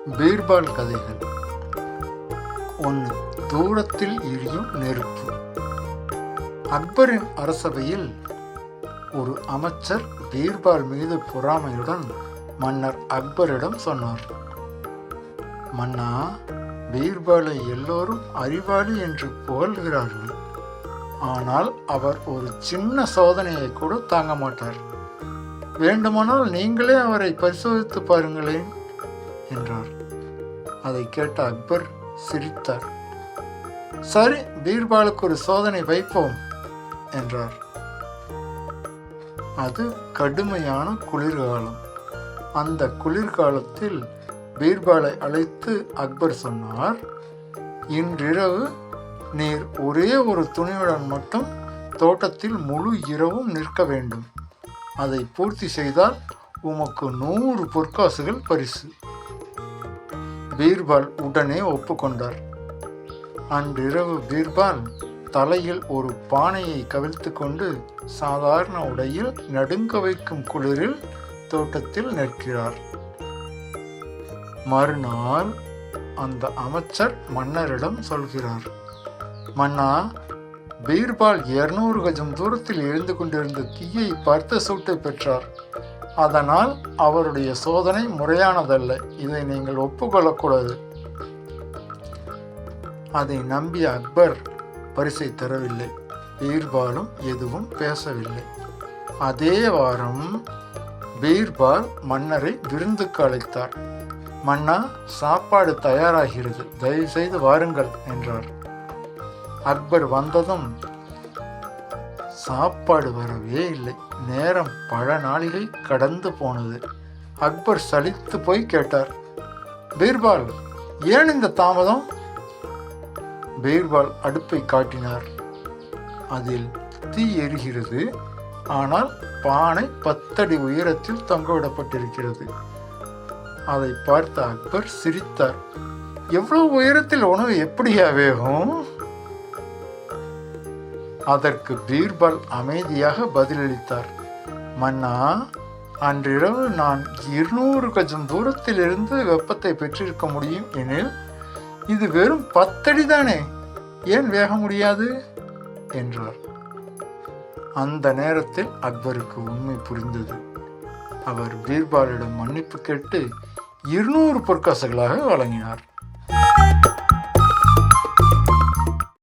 பீர்பால் கதைகள். 1. தூரத்தில் எரியும் நெருப்பு. அக்பரின் அரசவையில் ஒரு அமைச்சர் பீர்பால் மீது பொறாமையுடன் மன்னர் அக்பரிடம் சொன்னார், மன்னா, பீர்பாலை எல்லோரும் அறிவாளி என்று புகழ்கிறார்கள். ஆனால் அவர் ஒரு சின்ன சோதனையை கூட தாங்க மாட்டார். வேண்டுமானால் நீங்களே அவரை பரிசோதித்து பாருங்களேன் என்றார். அதை கேட்ட அக்பர் சிரித்தார். சரி, பீர்பாலுக்கு ஒரு சோதனை வைப்போம் என்றார். அது கடுமையான குளிர்காலம். அந்த குளிர்காலத்தில் பீர்பாலை அழைத்து அக்பர் சொன்னார், இன்றிரவு நீர் ஒரே ஒரு துணியுடன் மட்டும் தோட்டத்தில் முழு இரவும் நிற்க வேண்டும். அதை பூர்த்தி செய்தால் உமக்கு 100 பொற்காசுகள் பரிசு. பீர்பால் உடனே ஒப்புக்கொண்டார். அன்றிரவு பீர்பால் தலையில் ஒரு பானையை கவிழ்த்து கொண்டு சாதாரண உடையில் நடுங்க வைக்கும் குளிரில் தோட்டத்தில் நிற்கிறார். மறுநாள் அந்த அமைச்சர் மன்னரிடம் சொல்கிறார், மன்னா, பீர்பால் 200 கஜம் தூரத்தில் எழுந்து கொண்டிருந்த தீயை பார்த்த சூட்டை பெற்றார். அதனால் அவருடைய சோதனை முறையானதல்ல. இதை நீங்கள் ஒப்புக்கொள்ளக்கூடாது. அதை நம்பிய அக்பர் பரிசை தரவில்லை. பீர்பாலும் எதுவும் பேசவில்லை. அதே வாரம் பீர்பால் மன்னரை விருந்துக்கு அழைத்தார். மன்னா, சாப்பாடு தயாராகிறது, தயவு செய்து வாருங்கள் என்றார். அக்பர் வந்ததும் சாப்பாடு வரவே இல்லை. நேரம் பல நாளிகை கடந்து போனது. அக்பர் சலித்து போய் கேட்டார், பீர்பால், ஏன் இந்த தாமதம்? பீர்பால் அடுப்பை காட்டினார். அதில் தீ எரிகிறது. ஆனால் பானை 10 அடி உயரத்தில் தொங்கவிடப்பட்டிருக்கிறது. அதை பார்த்த அக்பர் சிரித்தார். எவ்வளவு உயரத்தில் உணவு எப்படியா வேகும்? அதற்கு பீர்பால் அமைதியாக பதிலளித்தார், மன்னா, அன்றிரவு நான் 200 கஜம் தூரத்திலிருந்து வெப்பத்தை பெற்றிருக்க முடியும் எனில் இது வெறும் 10 அடி தானே, ஏன் வேக முடியாது என்றார். அந்த நேரத்தில் அக்பருக்கு உண்மை புரிந்தது. அவர் பீர்பாலிடம் மன்னிப்பு கேட்டு 200 பொற்காசுகளாக வழங்கினார்.